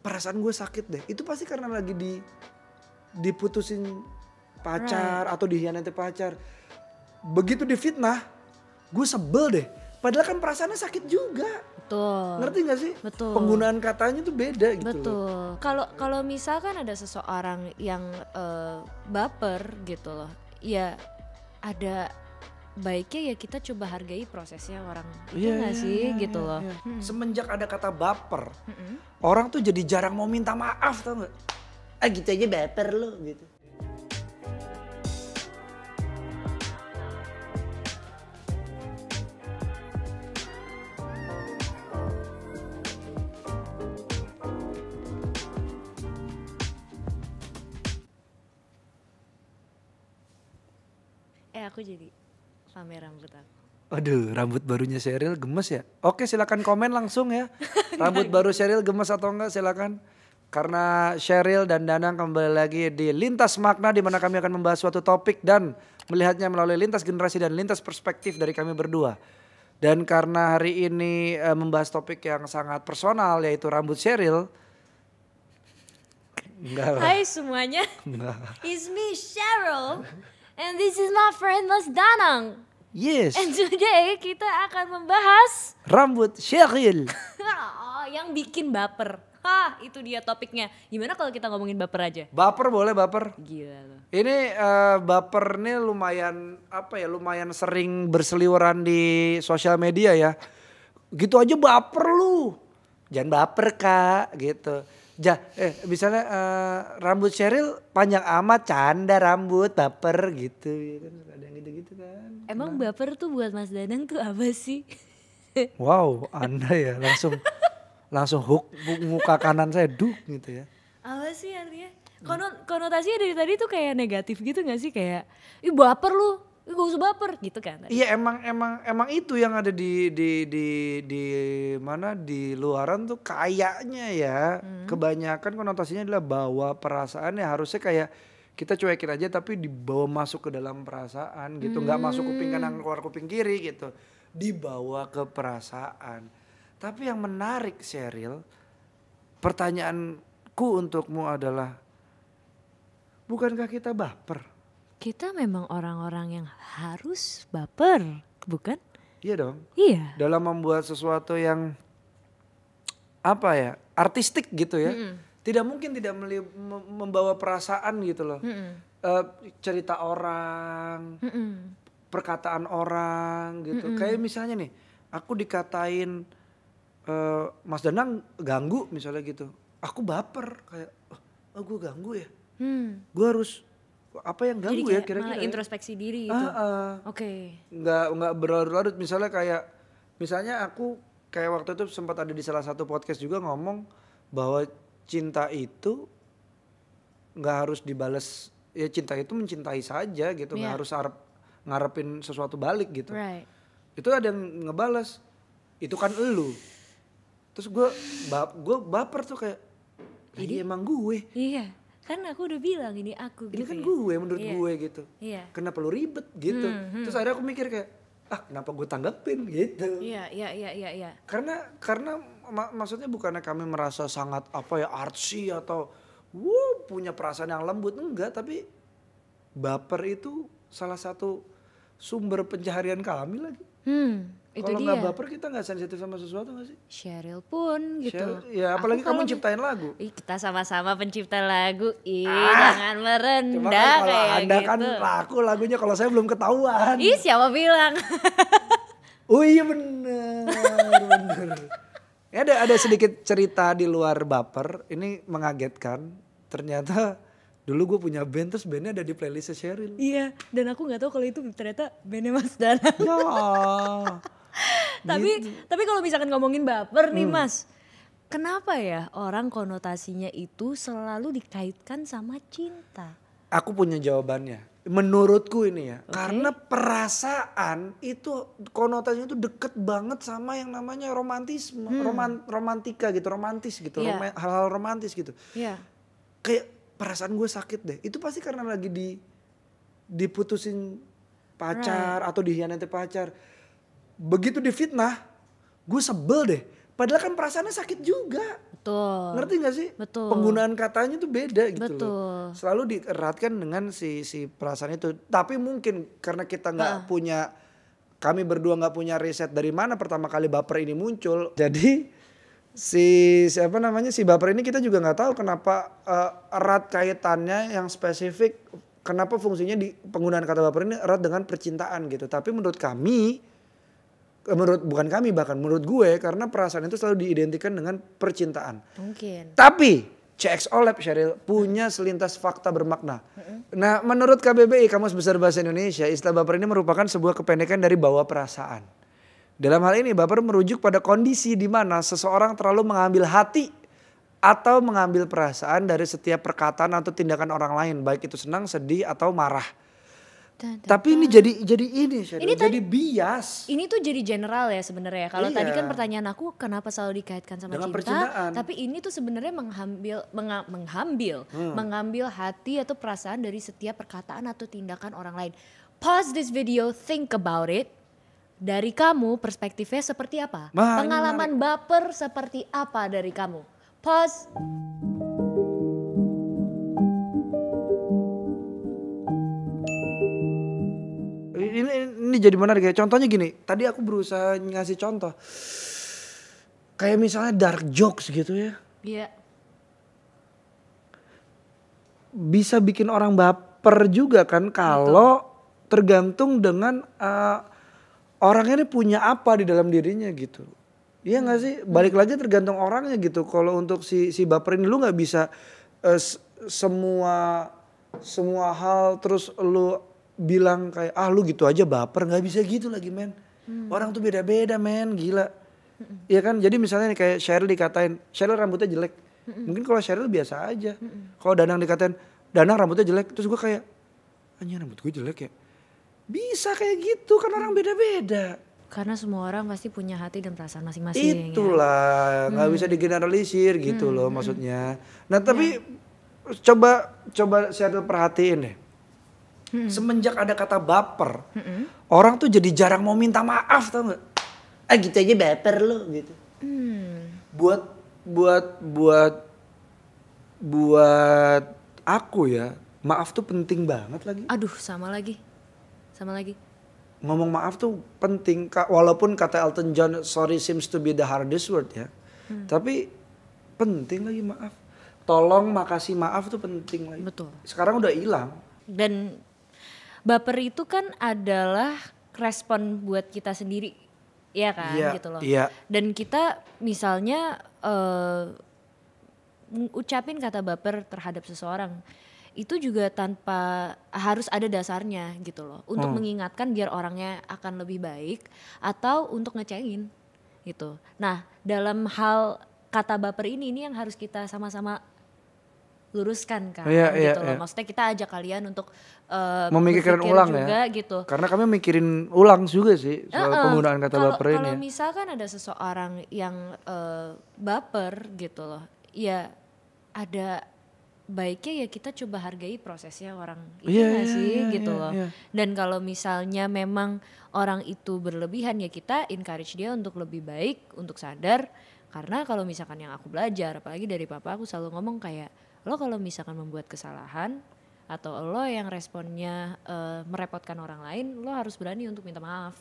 perasaan gue sakit deh. Itu pasti karena lagi diputusin pacar atau dihianati pacar. Begitu difitnah, gue sebel deh. Padahal kan perasaannya sakit juga. Betul. Ngerti gak sih? Betul. Penggunaan katanya tuh beda gitu. Betul. Kalau misalkan ada seseorang yang baper gitu loh, ya ada baiknya ya kita coba hargai prosesnya orang itu nggak sih gitu loh. Semenjak ada kata baper, orang tuh jadi jarang mau minta maaf, tau gak? Gitu aja baper lo gitu. Aku jadi pamer rambut aku. Aduh, rambut barunya Sheryl gemes ya? Oke, silakan komen langsung ya. Rambut baru Sheryl gemes atau enggak, silakan. Karena Sheryl dan Danang kembali lagi di Lintas Makna, di mana kami akan membahas suatu topik dan melihatnya melalui lintas generasi dan lintas perspektif dari kami berdua. Dan karena hari ini membahas topik yang sangat personal, yaitu rambut Sheryl. Hai semuanya, it's me Sheryl. And this is my friend Mas Danang. Yes. And today kita akan membahas rambut Sheryl. Yang bikin baper. Itu dia topiknya. Gimana kalau kita ngomongin baper aja? Baper boleh, baper. Gila loh. Ini baper nih lumayan sering berseliweran di sosial media ya. Gitu aja baper lu. Jangan baper Kak gitu. Misalnya rambut Sheryl panjang amat, canda rambut, baper gitu. Ada yang gitu-gitu kan. Emang baper tuh buat Mas Danang tuh apa sih? Wow, Anda ya langsung hook muka kanan saya gitu ya. Apa sih artinya? Konotasinya dari tadi tuh kayak negatif gitu gak sih? Kayak, ih baper lu, gak usah baper gitu kan. Iya emang itu yang ada di mana di luaran tuh kayaknya ya. Kebanyakan konotasinya adalah bawa perasaan ya, harusnya kayak kita cuekin aja tapi dibawa masuk ke dalam perasaan gitu. Gak masuk kuping kanan keluar kuping kiri gitu. Dibawa ke perasaan. Tapi yang menarik Sheryl, pertanyaanku untukmu adalah, bukankah kita baper? Kita memang orang-orang yang harus baper, bukan? Iya dong. Iya. Dalam membuat sesuatu yang artistik gitu ya. Tidak mungkin tidak membawa perasaan gitu loh. Cerita orang, perkataan orang gitu. Kayak misalnya nih, aku dikatain Mas Danang ganggu misalnya gitu. Aku baper kayak, gue ganggu ya. Gue harus apa yang ganggu ya kira-kira? Malah introspeksi diri gitu. Oke. Nggak berlarut-larut, misalnya aku kayak waktu itu sempat ada di salah satu podcast juga ngomong bahwa cinta itu nggak harus dibales, ya cinta itu mencintai saja gitu, nggak harus ngarepin sesuatu balik gitu. Right. Itu ada yang ngebales, itu kan elu. Terus gue baper tuh kayak, ini emang gue. Iya. Kan aku udah bilang ini aku ini gitu. Kan ya? gue menurut gue gitu. Iya. Kenapa lu ribet gitu. Terus akhirnya aku mikir kayak, kenapa gue tanggepin gitu. Iya. Karena maksudnya bukannya kami merasa sangat artsy atau punya perasaan yang lembut, enggak, tapi baper itu salah satu sumber pencaharian kami lagi. Itu kalau dia. nggak baper kita nggak sensitif sama sesuatu nggak sih? Sheryl pun gitu. Ya apalagi kamu ciptain lagu. Kita sama-sama pencipta lagu. Jangan merendah Cuma kan kalau kayak Anda gitu. kan laku lagunya, kalau saya belum ketahuan. Siapa bilang? Oh iya bener. Ya ada sedikit cerita di luar baper. Ini mengagetkan. Ternyata dulu gue punya band, terus bandnya ada di playlist Sheryl. Iya, dan aku gak tahu kalau itu ternyata bandnya Mas Danang. Ya. Tapi kalau misalkan ngomongin baper nih Mas, kenapa ya orang konotasinya itu selalu dikaitkan sama cinta? Aku punya jawabannya. Menurutku ini ya, karena perasaan itu konotasinya itu deket banget sama yang namanya romantisme, romantika gitu, romantis gitu, hal-hal romantis gitu. Iya. Kayak perasaan gue sakit deh. Itu pasti karena lagi diputusin pacar atau dihianati pacar. Begitu difitnah, gue sebel deh. Padahal kan perasaannya sakit juga. Betul. Ngerti gak sih? Betul. Penggunaan katanya tuh beda gitu Betul. loh. Selalu dieratkan dengan si perasaan itu. Tapi mungkin karena kita nggak punya, kami berdua nggak punya riset dari mana pertama kali baper ini muncul. Jadi si baper ini kita juga nggak tahu kenapa erat kaitannya yang spesifik. Kenapa fungsinya di penggunaan kata baper ini erat dengan percintaan gitu. Tapi menurut menurut gue karena perasaan itu selalu diidentikan dengan percintaan. Mungkin. Tapi CXO Lab Sheryl punya selintas fakta bermakna. Nah, menurut KBBI Kamus Besar Bahasa Indonesia, istilah baper ini merupakan sebuah kependekan dari bawa perasaan. Dalam hal ini baper merujuk pada kondisi di mana seseorang terlalu mengambil hati atau mengambil perasaan dari setiap perkataan atau tindakan orang lain, baik itu senang, sedih atau marah. Tapi ini jadi ini jadi bias. Ini tuh jadi general ya sebenarnya. Kalau Iya. tadi kan pertanyaan aku kenapa selalu dikaitkan sama Dengan cinta, percintaan. tapi ini tuh sebenarnya mengambil hati atau perasaan dari setiap perkataan atau tindakan orang lain. Pause this video, think about it. Dari kamu perspektifnya seperti apa? Wah, ini Pengalaman baper seperti apa dari kamu? Pause. Ini jadi menarik ya. Contohnya gini, tadi aku berusaha ngasih contoh. Kayak misalnya dark jokes gitu ya. Iya. Bisa bikin orang baper juga kan kalau tergantung dengan orangnya ini punya apa di dalam dirinya gitu. Iya gak sih? Balik lagi tergantung orangnya gitu. Kalau untuk si baper ini lu gak bisa semua hal terus lu bilang kayak lu gitu aja baper, nggak bisa gitu lagi men. Orang tuh beda-beda men, gila. Iya kan, jadi misalnya nih kayak Sheryl dikatain Sheryl rambutnya jelek, mungkin kalau Sheryl biasa aja. Kalau Danang dikatain Danang rambutnya jelek, terus gue kayak anjir rambut gue jelek ya. Bisa kayak gitu kan, orang beda-beda. Karena semua orang pasti punya hati dan perasaan masing-masing. Itulah nggak bisa digeneralisir gitu loh maksudnya. Nah tapi coba Sheryl perhatiin deh. Semenjak ada kata baper, orang tuh jadi jarang mau minta maaf, tau nggak? Gitu aja baper lo gitu. Buat aku ya, maaf tuh penting banget lagi. Aduh, sama lagi. Ngomong maaf tuh penting, walaupun kata Elton John sorry seems to be the hardest word ya. Tapi penting lagi maaf. Tolong, makasih, maaf tuh penting lagi. Betul. Sekarang udah hilang. Dan baper itu kan adalah respon buat kita sendiri, ya kan, gitu loh. Iya. Dan kita misalnya ucapin kata baper terhadap seseorang, itu juga tanpa harus ada dasarnya gitu loh. Untuk mengingatkan biar orangnya akan lebih baik atau untuk ngecengin gitu. Nah dalam hal kata baper ini yang harus kita sama-sama luruskan kan gitu loh. Maksudnya kita ajak kalian untuk memikirkan ulang juga, ya gitu. Karena kami mikirin ulang juga sih soal penggunaan kata baper ini. Kalau misalkan ada seseorang yang baper gitu loh, ya ada baiknya ya kita coba hargai prosesnya orang itu nggak sih gitu loh. Dan kalau misalnya memang orang itu berlebihan ya kita encourage dia untuk lebih baik, untuk sadar. Karena kalau misalkan yang aku belajar, apalagi dari papa, aku selalu ngomong kayak lo kalau misalkan membuat kesalahan atau lo yang responnya merepotkan orang lain, lo harus berani untuk minta maaf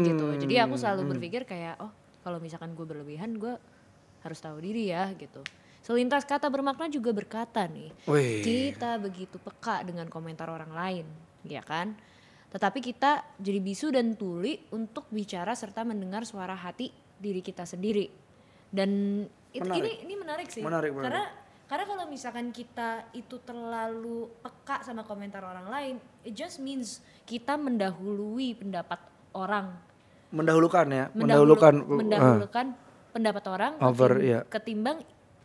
gitu. Jadi aku selalu berpikir kayak kalau misalkan gue berlebihan, gue harus tahu diri ya gitu. Selintas kata bermakna juga berkata nih, kita begitu peka dengan komentar orang lain, ya kan? Tetapi kita jadi bisu dan tuli untuk bicara serta mendengar suara hati diri kita sendiri. Dan ini menarik sih, karena kalau misalkan kita itu terlalu peka sama komentar orang lain, it just means kita mendahului pendapat orang. Mendahulukan pendapat orang ketimbang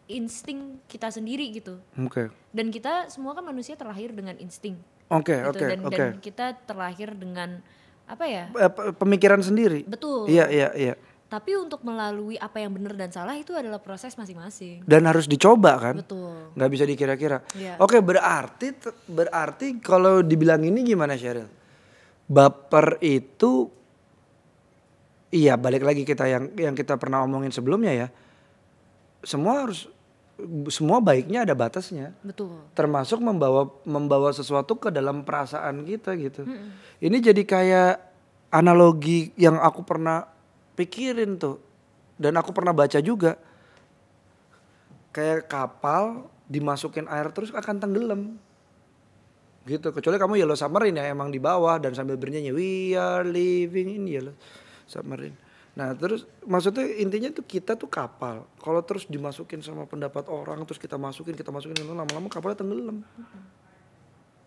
insting kita sendiri gitu. Dan kita semua kan manusia terlahir dengan insting. Dan kita terlahir dengan apa ya? Pemikiran sendiri. Betul. Iya. Tapi untuk melalui apa yang benar dan salah itu adalah proses masing-masing. Dan harus dicoba kan? Betul. Nggak bisa dikira-kira. Yeah. Oke, berarti kalau dibilang ini gimana Sheryl? Baper itu, iya balik lagi kita yang kita pernah omongin sebelumnya ya. semua baiknya ada batasnya. Betul. Termasuk membawa sesuatu ke dalam perasaan kita gitu. Ini jadi kayak analogi yang aku pernah pikirin tuh. Dan aku pernah baca juga. Kayak kapal dimasukin air terus akan tenggelam. Gitu. Kecuali kamu Yellow Submarine ya emang di bawah dan sambil bernyanyi we are living in Yellow Submarine. Nah terus maksudnya intinya tuh kita tuh kapal. Kalau terus dimasukin sama pendapat orang terus kita masukin lama-lama kapalnya tenggelam.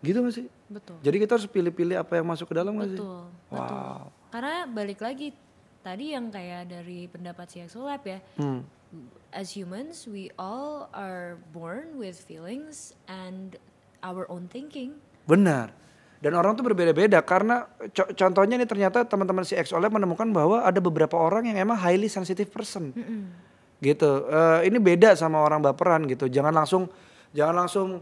Gitu gak sih? Betul. Jadi kita harus pilih-pilih apa yang masuk ke dalam gak sih? Betul. Wow. Karena balik lagi tadi yang kayak dari pendapat CXO Lab ya. As humans we all are born with feelings and our own thinking. Benar. Dan orang tuh berbeda-beda karena contohnya nih ternyata teman-teman si XO Lab menemukan bahwa ada beberapa orang yang emang highly sensitive person. Gitu. Ini beda sama orang baperan gitu. Jangan langsung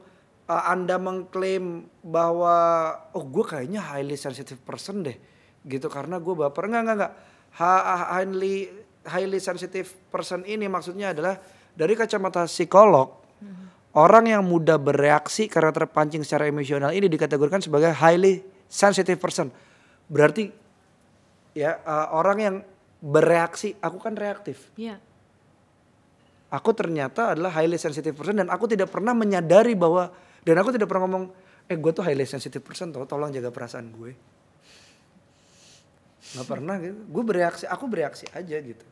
Anda mengklaim bahwa gue kayaknya highly sensitive person deh. Gitu karena gue baper. Enggak. Highly sensitive person ini maksudnya adalah dari kacamata psikolog. Orang yang mudah bereaksi karena terpancing secara emosional ini dikategorikan sebagai highly sensitive person. Berarti ya orang yang bereaksi, aku kan reaktif. Iya. Aku ternyata adalah highly sensitive person dan aku tidak pernah menyadari bahwa dan aku tidak pernah ngomong, gue tuh highly sensitive person tolong jaga perasaan gue. Gak pernah gitu. Aku bereaksi aja gitu.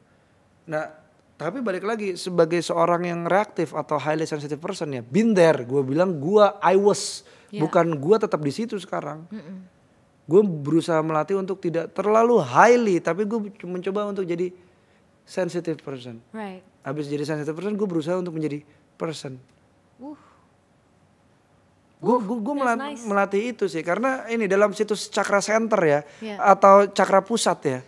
Nah, tapi balik lagi sebagai seorang yang reaktif atau highly sensitive person ya, been there. Gue bilang I was, bukan gue tetap di situ sekarang. Gue berusaha melatih untuk tidak terlalu highly, tapi gue mencoba untuk jadi sensitive person. Right. Habis jadi sensitive person, gue berusaha untuk menjadi person. Gue melatih itu sih, karena ini dalam situs Cakra Center ya, atau Cakra Pusat ya.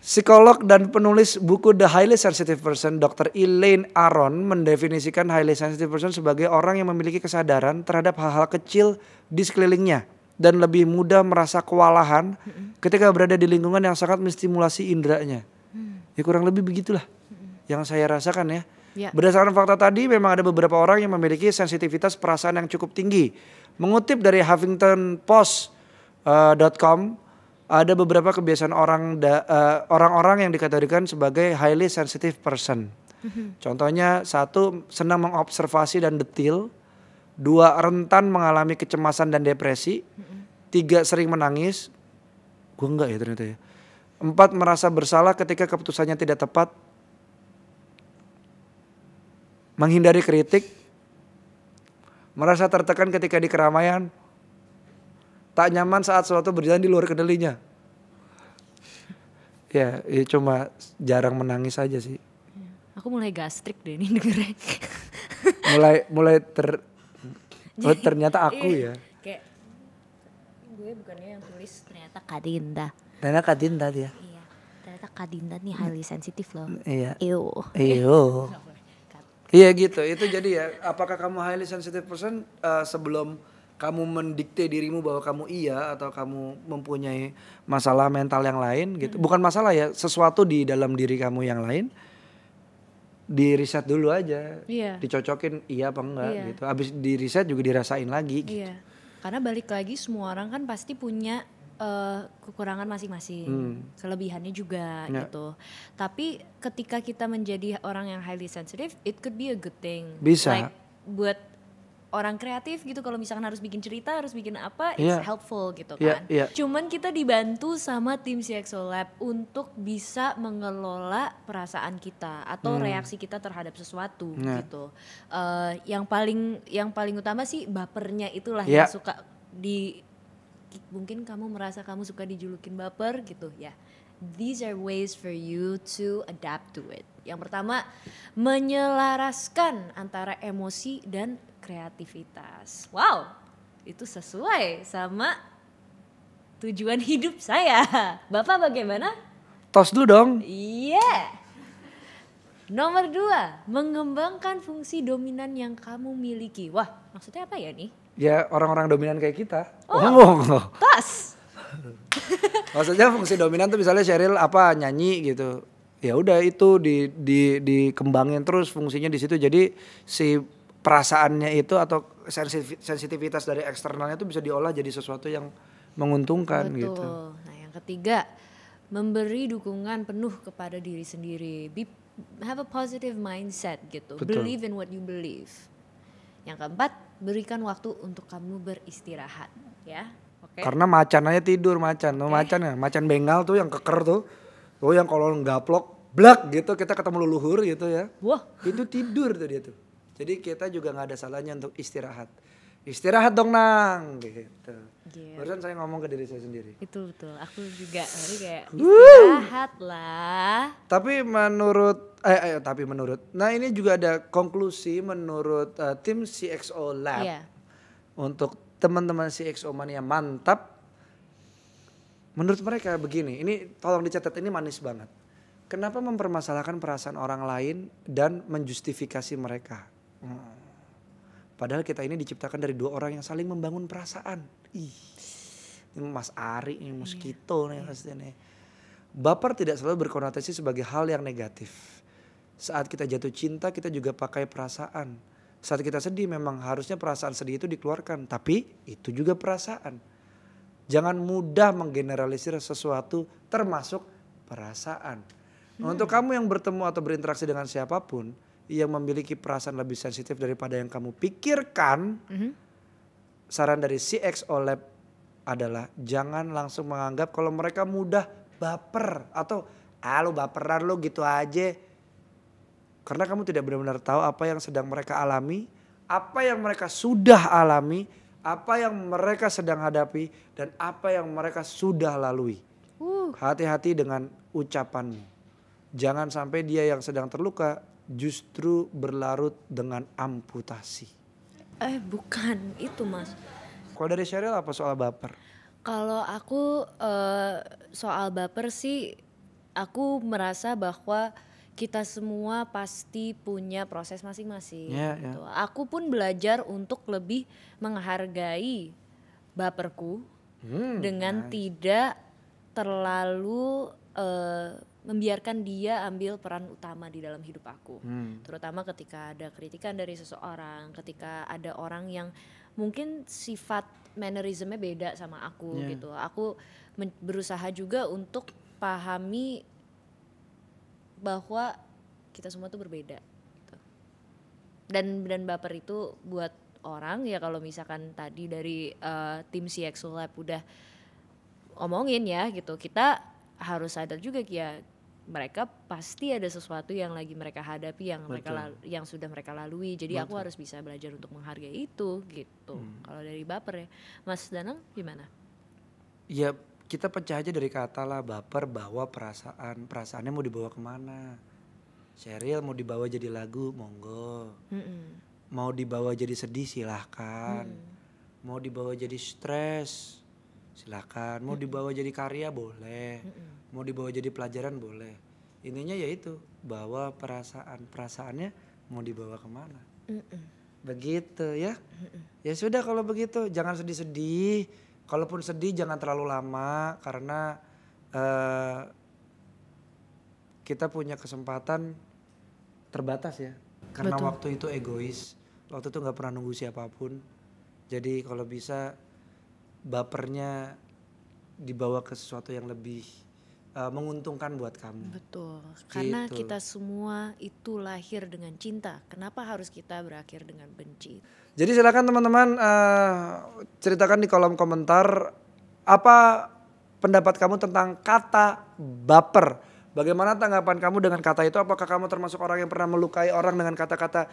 Psikolog dan penulis buku The Highly Sensitive Person, Dr. Elaine Aron mendefinisikan highly sensitive person sebagai orang yang memiliki kesadaran terhadap hal-hal kecil di sekelilingnya dan lebih mudah merasa kewalahan ketika berada di lingkungan yang sangat menstimulasi inderanya. Ya kurang lebih begitulah yang saya rasakan ya. Berdasarkan fakta tadi memang ada beberapa orang yang memiliki sensitivitas perasaan yang cukup tinggi. Mengutip dari HuffingtonPost.com, ada beberapa kebiasaan orang-orang yang dikategorikan sebagai highly sensitive person. Contohnya 1, senang mengobservasi dan detil. 2, rentan mengalami kecemasan dan depresi. 3, sering menangis. Gue enggak ya ternyata ya. 4, merasa bersalah ketika keputusannya tidak tepat. Menghindari kritik. Merasa tertekan ketika di keramaian. Tak nyaman saat sesuatu berjalan di luar kendalinya. Ya cuma jarang menangis aja sih. Aku mulai gastrik deh nih dengernya. Ternyata aku ya. Kayak gue bukannya yang tulis ternyata Kadinda. Ternyata Kadinda dia. Iya. Ternyata Kadinda nih highly sensitive loh. Iya. Ew. Iya gitu. Itu jadi ya. Apakah kamu highly sensitive person sebelum kamu mendikte dirimu bahwa kamu iya atau kamu mempunyai masalah mental yang lain gitu. Bukan masalah ya, sesuatu di dalam diri kamu yang lain. Di riset dulu aja. Dicocokin iya apa enggak gitu. Habis di riset juga dirasain lagi gitu. Iya. Karena balik lagi semua orang kan pasti punya kekurangan masing-masing, kelebihannya juga gitu. Tapi ketika kita menjadi orang yang highly sensitive, it could be a good thing. Bisa. Like buat orang kreatif gitu, kalau misalkan harus bikin cerita, harus bikin apa, it's helpful gitu kan. Cuman kita dibantu sama tim CXO Lab untuk bisa mengelola perasaan kita atau reaksi kita terhadap sesuatu gitu. Yang paling utama sih bapernya itulah yang suka mungkin kamu merasa kamu suka dijulukin baper gitu ya. These are ways for you to adapt to it. Yang pertama, menyelaraskan antara emosi dan kreativitas. Wow, itu sesuai sama tujuan hidup saya. Bapak bagaimana? Tos dulu dong. Iya. Nomor 2, mengembangkan fungsi dominan yang kamu miliki. Wah, maksudnya apa ya nih? Ya orang-orang dominan kayak kita. Tos. Maksudnya fungsi dominan tuh misalnya Sheryl nyanyi gitu. ya udah itu dikembangin terus fungsinya di situ. Jadi si perasaannya itu atau sensitivitas dari eksternalnya itu bisa diolah jadi sesuatu yang menguntungkan. Betul. Gitu. Nah yang ketiga, memberi dukungan penuh kepada diri sendiri. Have a positive mindset gitu. Betul. Believe in what you believe. Yang keempat, berikan waktu untuk kamu beristirahat, ya. Oke. Karena macan aja tidur macan ya, macan bengal tuh yang keker tuh yang kalau nggaplok blak gitu kita ketemu leluhur gitu ya. Wah. Itu tidur tuh dia tuh. Jadi kita juga nggak ada salahnya untuk istirahat. Istirahat dong nang gitu. Yeah. Barusan saya ngomong ke diri saya sendiri. Itu betul. Aku juga tadi kayak istirahat lah. Tapi menurut nah ini juga ada konklusi menurut tim CXO Lab. Yeah. Untuk teman-teman CXO Mania mantap. Menurut mereka begini, ini tolong dicatat, ini manis banget. Kenapa mempermasalahkan perasaan orang lain dan menjustifikasi mereka? Padahal kita ini diciptakan dari dua orang yang saling membangun perasaan. Ini Mas Ari, ini Mosquito nih nih. Baper tidak selalu berkonotasi sebagai hal yang negatif. Saat kita jatuh cinta kita juga pakai perasaan. Saat kita sedih memang harusnya perasaan sedih itu dikeluarkan. Tapi itu juga perasaan. Jangan mudah menggeneralisir sesuatu termasuk perasaan. Untuk kamu yang bertemu atau berinteraksi dengan siapapun yang memiliki perasaan lebih sensitif daripada yang kamu pikirkan, saran dari CXO Lab adalah jangan langsung menganggap kalau mereka mudah baper atau lu baperan lu gitu aja. Karena kamu tidak benar-benar tahu apa yang sedang mereka alami, apa yang mereka sudah alami, apa yang mereka sedang hadapi, dan apa yang mereka sudah lalui. Hati-hati dengan ucapanmu. Jangan sampai dia yang sedang terluka justru berlarut dengan amputasi. Bukan itu Mas. Kalau dari Sheryl apa soal baper? Kalau aku soal baper sih, aku merasa bahwa kita semua pasti punya proses masing-masing. Gitu. Aku pun belajar untuk lebih menghargai baperku dengan tidak terlalu membiarkan dia ambil peran utama di dalam hidup aku. Terutama ketika ada kritikan dari seseorang, ketika ada orang yang mungkin sifat mannerismnya beda sama aku gitu. Aku berusaha juga untuk pahami bahwa kita semua tuh berbeda gitu. Dan baper itu buat orang ya, kalau misalkan tadi dari tim CXO Lab udah omongin ya gitu, kita harus sadar juga ya mereka pasti ada sesuatu yang lagi mereka hadapi, yang sudah mereka lalui. Jadi aku harus bisa belajar untuk menghargai itu gitu. Kalau dari baper ya, Mas Danang gimana? Ya kita pecah aja dari kata lah, baper bawa perasaan. Perasaannya mau dibawa kemana? Sheryl mau dibawa jadi lagu, monggo. Mau dibawa jadi sedih silahkan. Mau dibawa jadi stres silahkan. Mau dibawa jadi karya boleh. Mau dibawa jadi pelajaran boleh. Intinya yaitu bawa perasaan. Perasaannya mau dibawa kemana? Begitu ya. Ya sudah kalau begitu, jangan sedih-sedih. Kalaupun sedih jangan terlalu lama, karena kita punya kesempatan terbatas ya. Karena waktu itu egois, waktu itu gak pernah nunggu siapapun. Jadi kalau bisa bapernya dibawa ke sesuatu yang lebih menguntungkan buat kamu. Betul, karena kita semua itu lahir dengan cinta. Kenapa harus kita berakhir dengan benci? Jadi silakan teman-teman ceritakan di kolom komentar apa pendapat kamu tentang kata baper. Bagaimana tanggapan kamu dengan kata itu? Apakah kamu termasuk orang yang pernah melukai orang dengan kata-kata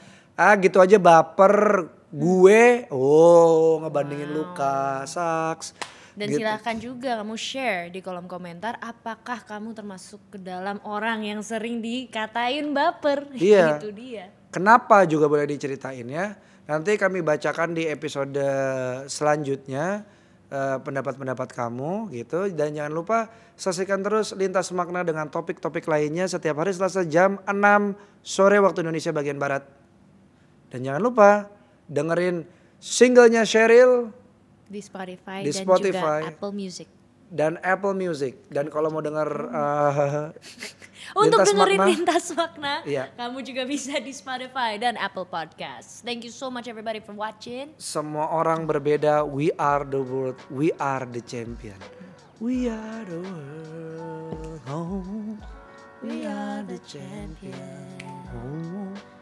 gitu aja baper gue? Ngebandingin luka, saks. Dan gitu. Silakan juga kamu share di kolom komentar apakah kamu termasuk ke dalam orang yang sering dikatain baper. Iya. Itu dia. Kenapa juga boleh diceritain ya. Nanti kami bacakan di episode selanjutnya pendapat-pendapat kamu gitu. Dan jangan lupa saksikan terus Lintas Makna dengan topik-topik lainnya setiap hari Selasa jam 6 sore waktu Indonesia bagian Barat. Dan jangan lupa dengerin singlenya Sheryl di Spotify di dan Spotify. juga Apple Music. dan Apple Music. Dan kalau mau denger untuk Lintas dengerin Makna, Lintas Makna, iya. kamu juga bisa di Spotify dan Apple Podcast. Thank you so much everybody for watching. Semua orang berbeda, we are the world, we are the champion. We are the world, oh, we are the champion. Oh.